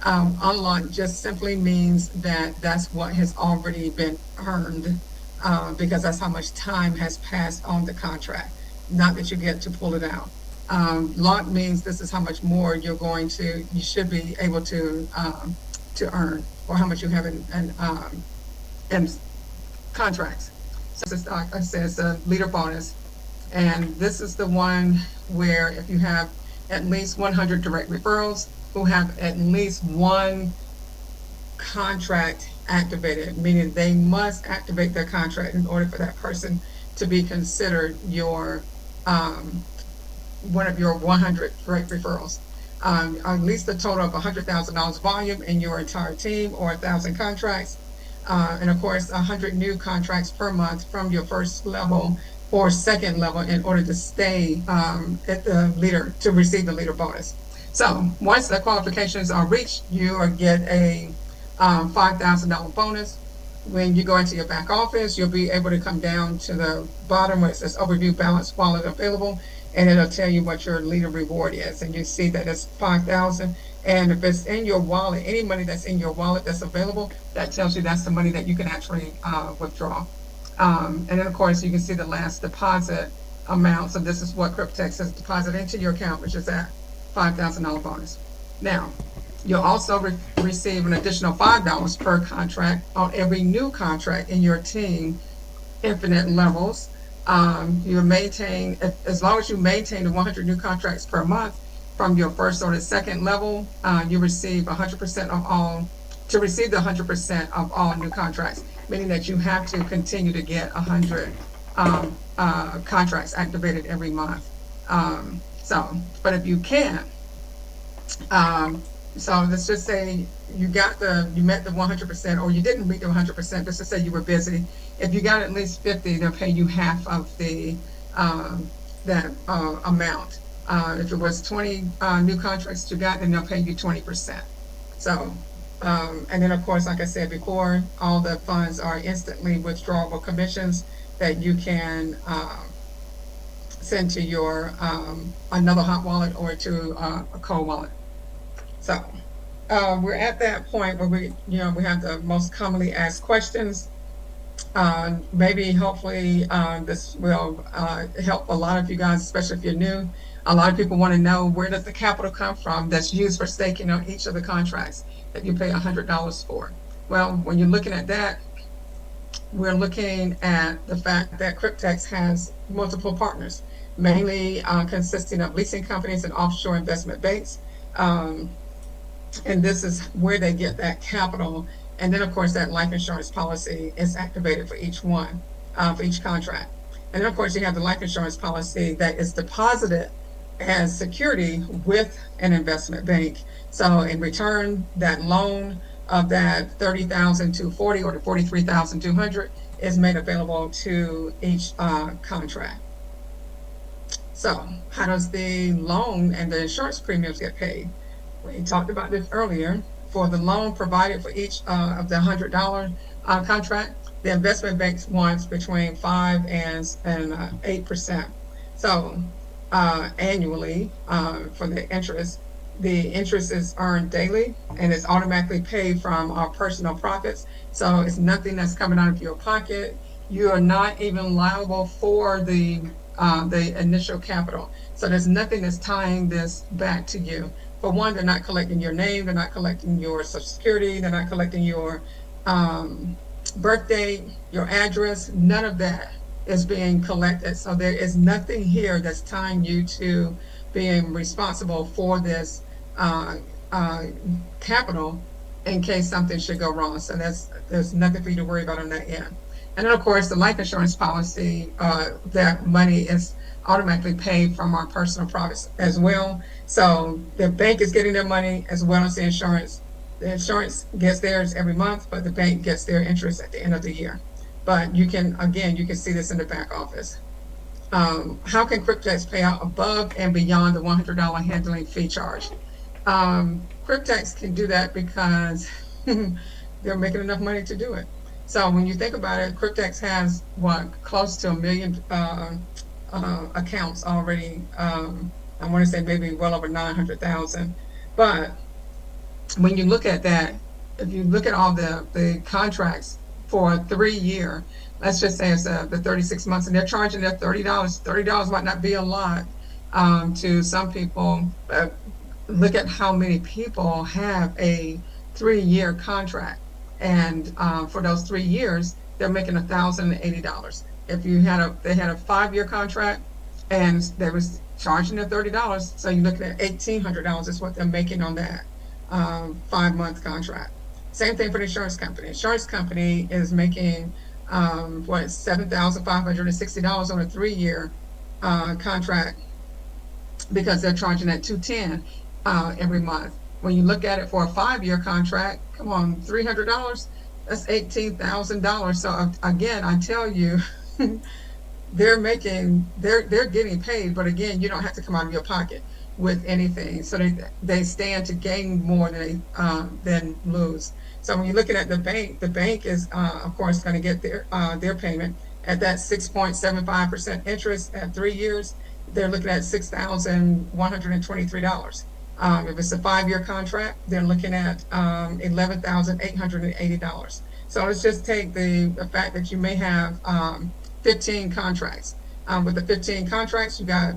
Unlocked just simply means that that's what has already been earned because that's how much time has passed on the contract, not that you get to pull it out. Locked means this is how much more you should be able to earn, or how much you have in contracts. So this is, like I said, it's a leader bonus, and this is the one where if you have at least 100 direct referrals who have at least one contract activated, meaning they must activate their contract in order for that person to be considered your one of your 100 direct referrals. At least a total of $100,000 volume in your entire team, or 1,000 contracts. And of course, 100 new contracts per month from your first level or second level in order to stay at the leader, to receive the leader bonus. So once the qualifications are reached, you will get a $5,000 bonus. When you go into your back office, you'll be able to come down to the bottom where it says overview balance wallet available, and it'll tell you what your leader reward is. And you see that it's $5,000. And if it's in your wallet, any money that's in your wallet that's available, that tells you that's the money that you can actually withdraw. And then, of course, you can see the last deposit amount. So this is what Cyyptex has deposited into your account, which is that $5,000 bonus. Now, you'll also receive an additional $5 per contract on every new contract in your team, infinite levels. You maintain, as long as you maintain the 100 new contracts per month from your first or the second level, you receive 100% of all. To receive the 100% of all new contracts, meaning that you have to continue to get 100 contracts activated every month. But if you can't, so let's just say you met the 100%, or you didn't meet the 100%. Let's just say you were busy. If you got at least 50, they'll pay you half of the that amount. If it was 20 new contracts you got, then they'll pay you 20%. So, and then of course, like I said before, all the funds are instantly withdrawable commissions that you can send to your another hot wallet or to a cold wallet. So we're at that point where we have the most commonly asked questions. Maybe hopefully this will help a lot of you guys, especially if you're new. A lot of people want to know, where does the capital come from that's used for staking on each of the contracts that you pay $100 for? Well, when you're looking at that, we're looking at the fact that Cryptex has multiple partners, mainly consisting of leasing companies and offshore investment banks. Um, and this is where they get that capital. And then, of course, that life insurance policy is activated for each one, for each contract. And then, of course, you have the life insurance policy that is deposited as security with an investment bank. So in return, that loan of that 30,000 to 40 or the 43,200 is made available to each contract. So how does the loan and the insurance premiums get paid? We talked about this earlier. For the loan provided for each of the $100 contract, the investment bank wants between 5 and 8%. So annually, for the interest is earned daily and it's automatically paid from our personal profits. So it's nothing that's coming out of your pocket. You are not even liable for the initial capital. So there's nothing that's tying this back to you. For one, they're not collecting your name, they're not collecting your Social Security, they're not collecting your birth date, your address. None of that is being collected. So there is nothing here that's tying you to being responsible for this capital in case something should go wrong. So there's nothing for you to worry about on that end. And then, of course, the life insurance policy, that money is automatically paid from our personal profits as well. So the bank is getting their money as well as the insurance. The insurance gets theirs every month, but the bank gets their interest at the end of the year. But you can see this in the back office. How can Cryptex pay out above and beyond the $100 handling fee charge? Cryptex can do that because they're making enough money to do it. So when you think about it, Cryptex has close to 1 million accounts already. I want to say maybe well over 900,000. But when you look at that, if you look at all the contracts for a 3-year, let's just say it's the 36 months, and they're charging their $30. $30 might not be a lot to some people, but look at how many people have a 3-year contract. And for those 3 years, they're making $1,080. If they had a 5-year contract and they was charging their $30, so you're looking at $1,800 is what they're making on that 5-month contract. Same thing for the insurance company. Insurance company is making $7,560 on a 3-year contract because they're charging at $210 every month. When you look at it for a 5-year contract, come on, $300, that's $18,000. So again, I tell you, they're getting paid, but again, you don't have to come out of your pocket with anything. So they stand to gain more than lose. So when you're looking at the bank is of course going to get their payment at that 6.75% interest at 3 years. They're looking at $6,123. If it's a 5-year contract, they're looking at $11,880. So let's just take the fact that you may have 15 contracts. With the 15 contracts, you got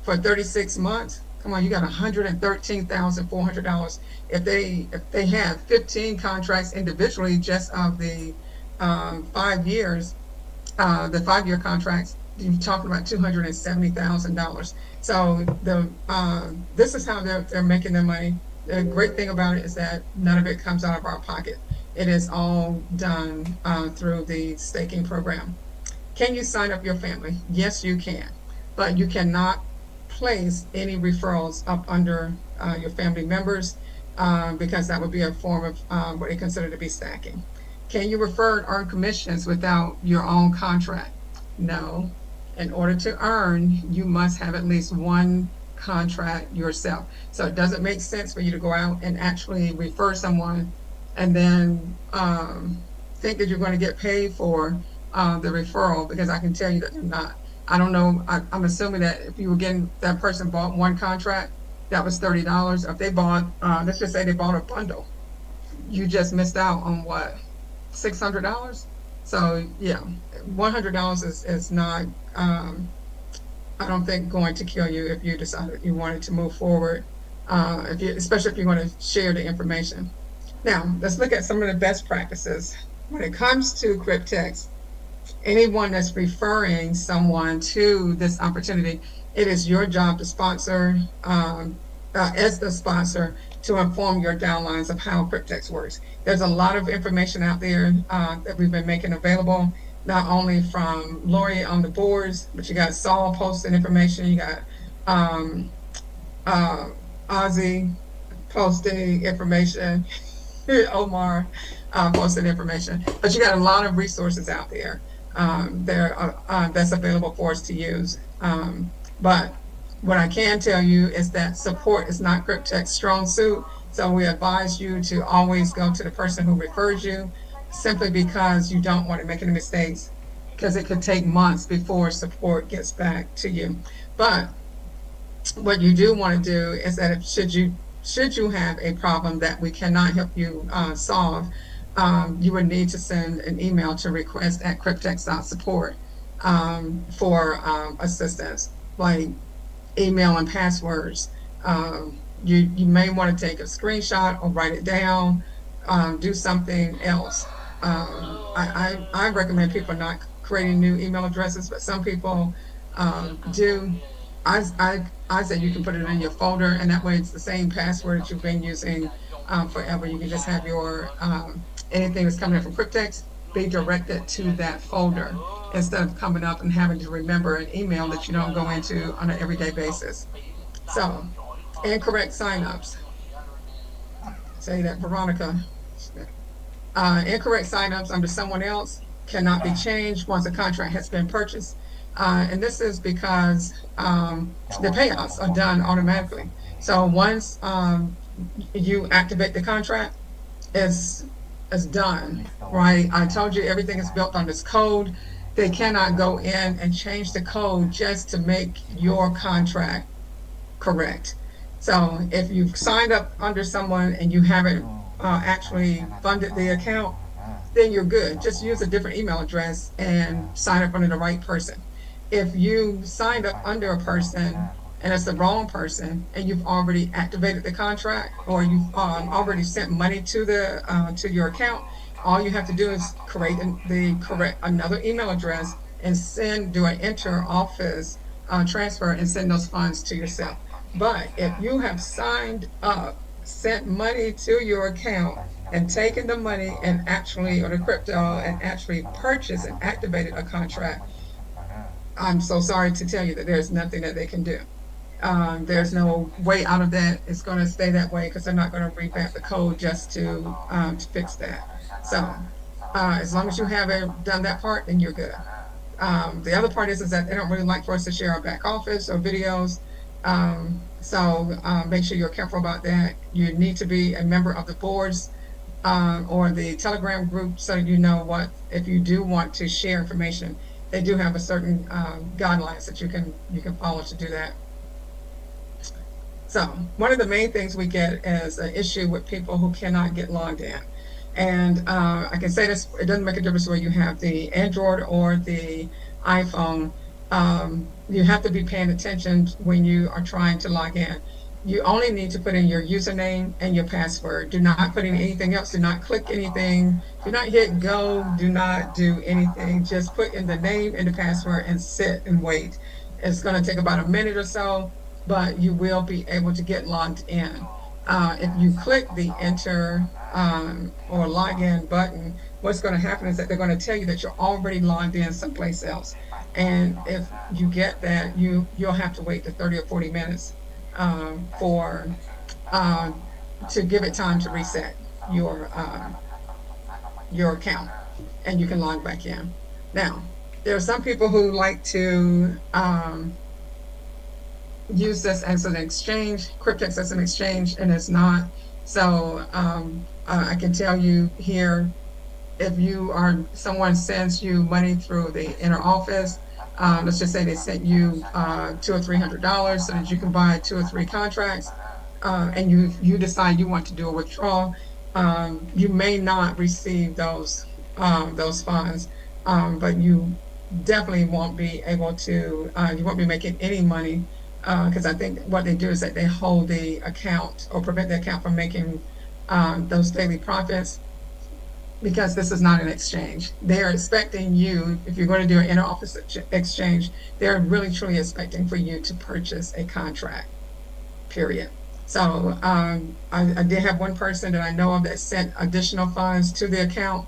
for 36 months. Come on, you got $113,400. If they have 15 contracts individually, just of the 5 years, the 5-year contracts, you're talking about $270,000. So this is how they're making their money. The great thing about it is that none of it comes out of our pocket. It is all done through the staking program. Can you sign up your family? Yes, you can, but you cannot place any referrals up under your family members because that would be a form of what they consider to be stacking. Can you refer and earn commissions without your own contract? No. In order to earn, you must have at least one contract yourself. So it doesn't make sense for you to go out and actually refer someone and then think that you're going to get paid for the referral, because I can tell you that they're not. I don't know. I'm assuming that if you were getting that person bought one contract that was $30. If they bought, let's just say they bought a bundle, you just missed out on what, $600? So yeah, $100 is not, I don't think going to kill you if you decided you wanted to move forward, especially if you want to share the information. Now, let's look at some of the best practices. When it comes to Cryptex, anyone that's referring someone to this opportunity, it is your job to sponsor, as the sponsor, to inform your downlines of how Cryptex works. There's a lot of information out there that we've been making available, not only from Lori on the boards, but you got Saul posting information, you got um, uh, Ozzy posting information, Omar posted information, but you got a lot of resources out there that's available for us to use. But what I can tell you is that support is not Cryptech's strong suit, so we advise you to always go to the person who refers you, simply because you don't want to make any mistakes, because it could take months before support gets back to you. But what you do want to do is that if should you have a problem that we cannot help you solve, you would need to send an email to request@cryptex.support for assistance, like email and passwords. You may want to take a screenshot or write it down, do something else. I recommend people not creating new email addresses, but some people do. I say you can put it in your folder, and that way it's the same password that you've been using forever. You can just have your anything that's coming in from Cryptex be directed to that folder, instead of coming up and having to remember an email that you don't go into on an everyday basis. So, incorrect signups. Say that, Veronica. Incorrect signups under someone else cannot be changed once a contract has been purchased. And this is because the payouts are done automatically. So once you activate the contract, it's done, right? I told you everything is built on this code. They cannot go in and change the code just to make your contract correct. So if you've signed up under someone and you haven't actually funded the account, then you're good. Just use a different email address and sign up under the right person. If you signed up under a person and it's the wrong person, and you've already activated the contract, or you've already sent money to your account, all you have to do is create the correct another email address and do an inter-office transfer and send those funds to yourself. But if you have signed up, sent money to your account, and taken the money and actually, or the crypto, and actually purchased and activated a contract, I'm so sorry to tell you that there's nothing that they can do. There's no way out of that. It's going to stay that way because they're not going to revamp the code just to fix that. So as long as you haven't done that part, then you're good. The other part is that they don't really like for us to share our back office or videos. So make sure you're careful about that. You need to be a member of the boards or the Telegram group, so you know what, if you do want to share information, they do have a certain guidelines that you can follow to do that. So one of the main things we get is an issue with people who cannot get logged in. And I can say this, it doesn't make a difference whether you have the Android or the iPhone. You have to be paying attention when you are trying to log in. You only need to put in your username and your password. Do not put in anything else. Do not click anything. Do not hit go. Do not do anything. Just put in the name and the password and sit and wait. It's going to take about a minute or so, but you will be able to get logged in. If you click the enter or login button, what's going to happen is that they're going to tell you that you're already logged in someplace else. And if you get that, you'll have to wait the 30 or 40 minutes for to give it time to reset your account, and you can log back in. Now, there are some people who like to use this as an exchange, Cryptex as an exchange, and it's not. So I can tell you here, if someone sends you money through the inner office, let's just say they sent you $200 or $300 so that you can buy 2 or 3 contracts, and you decide you want to do a withdrawal, you may not receive those funds, but you definitely won't be able to. You won't be making any money, because I think what they do is that they hold the account or prevent the account from making those daily profits, because this is not an exchange. They're expecting you, if you're going to do an inter-office exchange, they're really truly expecting for you to purchase a contract, period. So I did have one person that I know of that sent additional funds to the account,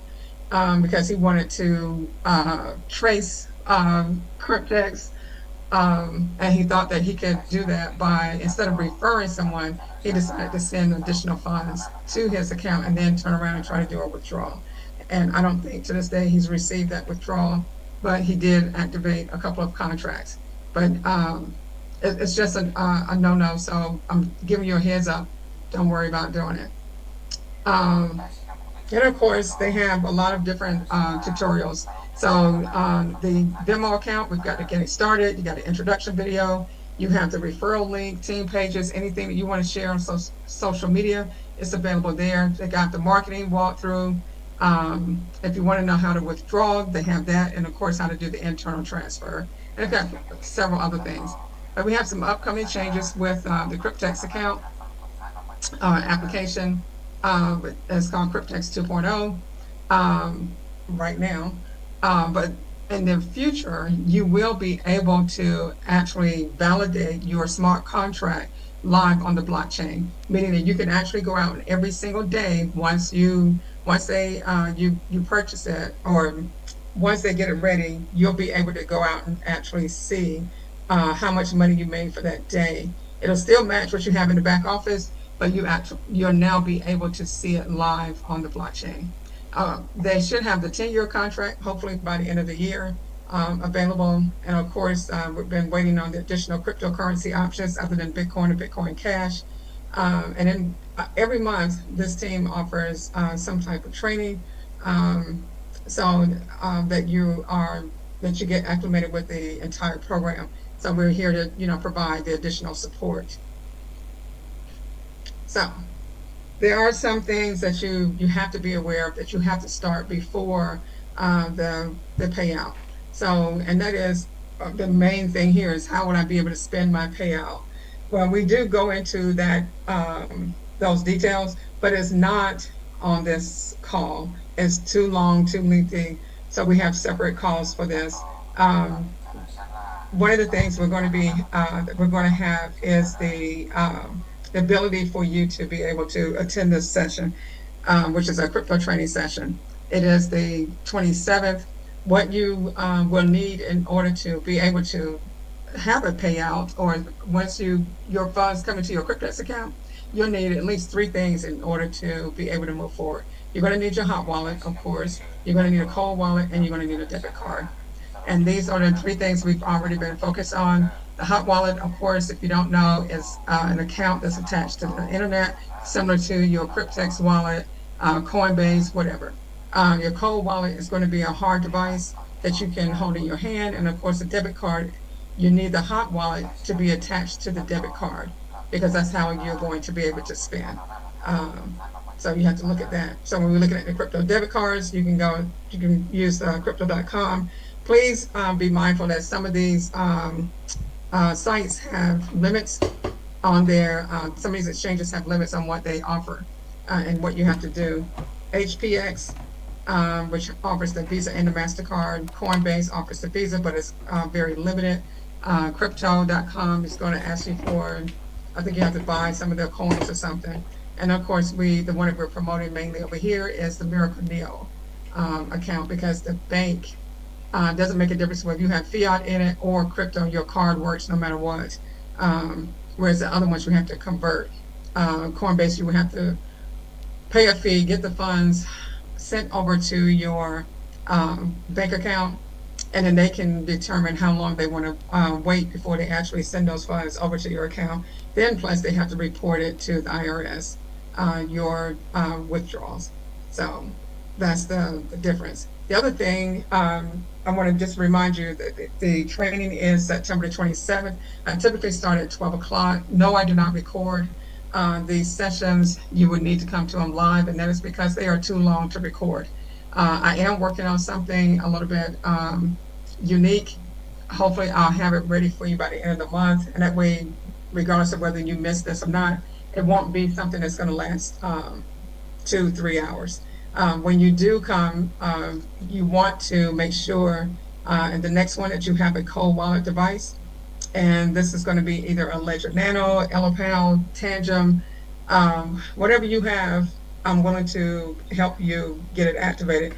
because he wanted to trace Cryptex, and he thought that he could do that by, instead of referring someone, he decided to send additional funds to his account and then turn around and try to do a withdrawal. And I don't think to this day he's received that withdrawal, but he did activate a couple of contracts. But it's just a no-no, so I'm giving you a heads up. Don't worry about doing it. And of course, they have a lot of different tutorials. So the demo account, we've got to get it started. You got an introduction video. You have the referral link, team pages, anything that you want to share on social media, it's available there. They got the marketing walkthrough. If you want to know how to withdraw, they have that. And of course, how to do the internal transfer. And they've got several other things. But we have some upcoming changes with the Cryptex account application. It's called Qhptex 2.0 right now. But in the future, you will be able to actually validate your smart contract live on the blockchain, meaning that you can actually go out every single day once you purchase it, or once they get it ready, you'll be able to go out and actually see how much money you made for that day. It'll still match what you have in the back office, but you'll now be able to see it live on the blockchain. They should have the 10-year contract, hopefully by the end of the year, available. And of course, we've been waiting on the additional cryptocurrency options other than Bitcoin and Bitcoin Cash. And then every month, this team offers some type of training, so that you get acclimated with the entire program. So we're here to provide the additional support. So there are some things that you have to be aware of, that you have to start before the payout. So, and that is the main thing here is, how would I be able to spend my payout? Well, we do go into that those details, but it's not on this call. It's too long, too lengthy. So we have separate calls for this. One of the things we're going to have is the ability for you to be able to attend this session, which is a crypto training session. It is the 27th. What you will need in order to be able to have a payout, or once your funds come into your Cryptex account, you'll need at least 3 things in order to be able to move forward. You're going to need your hot wallet, of course. You're going to need a cold wallet, and you're going to need a debit card. And these are the 3 things we've already been focused on. The hot wallet, of course, if you don't know, is an account that's attached to the internet, similar to your Cryptex wallet, Coinbase, whatever. Your cold wallet is going to be a hard device that you can hold in your hand. And of course, the debit card, you need the hot wallet to be attached to the debit card, because that's how you're going to be able to spend. So you have to look at that. So when we're looking at the crypto debit cards, you can use crypto.com. Please be mindful that some of these sites have limits on some of these exchanges have limits on what they offer and what you have to do. HPX, which offers the Visa and the MasterCard. Coinbase offers the Visa, but it's very limited. Crypto.com is going to ask you for, I think you have to buy some of their coins or something. And of course, the one that we're promoting mainly over here is the Miracle Neo account, because the bank doesn't make a difference whether you have fiat in it or crypto. Your card works no matter what. Whereas the other ones you have to convert. Coinbase, you would have to pay a fee, get the funds sent over to your bank account, and then they can determine how long they want to wait before they actually send those funds over to your account. Then plus they have to report it to the IRS, your withdrawals. So that's the difference. The other thing, I want to just remind you that the training is September the 27th. I typically start at 12 o'clock. No, I do not record. These sessions, you would need to come to them live, and that is because they are too long to record. I am working on something a little bit unique. Hopefully, I'll have it ready for you by the end of the month, and that way, regardless of whether you miss this or not, it won't be something that's going to last 2, 3 hours. When you do come, you want to make sure in the next one that you have a cold wallet device. And this is going to be either a Ledger Nano, Elipal, Tangem, whatever you have. I'm willing to help you get it activated.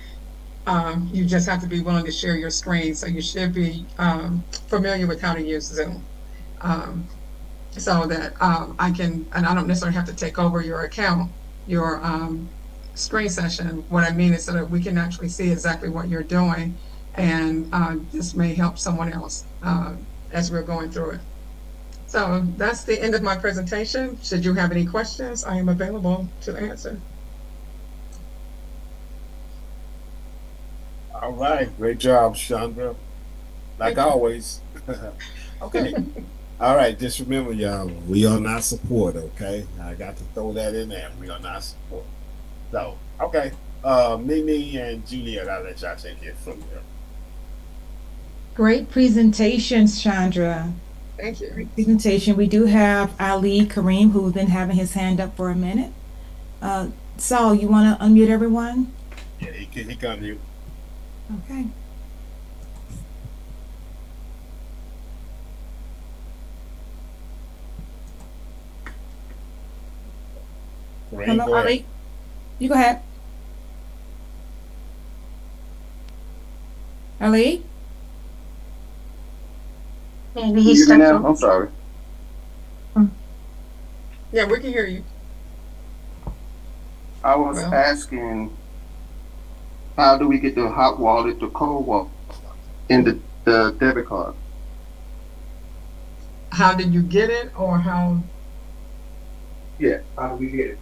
You just have to be willing to share your screen. So you should be familiar with how to use Zoom. Um, so that I can, and I don't necessarily have to take over your account, your screen session. What I mean is so that we can actually see exactly what you're doing, and this may help someone else as we're going through it. So that's the end of my presentation. Should you have any questions, I am available to answer. All right, great job, Chandra. Like always. Okay. All right, just remember, y'all, we are not support, okay? I got to throw that in there. We are not support. So, okay. Mimi and Juliet, I'll let y'all take it from there. Great presentations, Chandra. Thank you. Great presentation. We do have Ali Kareem, who's been having his hand up for a minute. Saul, you want to unmute everyone? Yeah, he come you. Okay. Kareem, Hello, go ahead. Ali. You go ahead. Ali? Maybe he stepped now? up. I'm sorry. Yeah, we can hear you. I was Well, asking, how do we get the hot wallet, the cold wallet, in the debit card? how did you get it, or how? Yeah, how do we get it?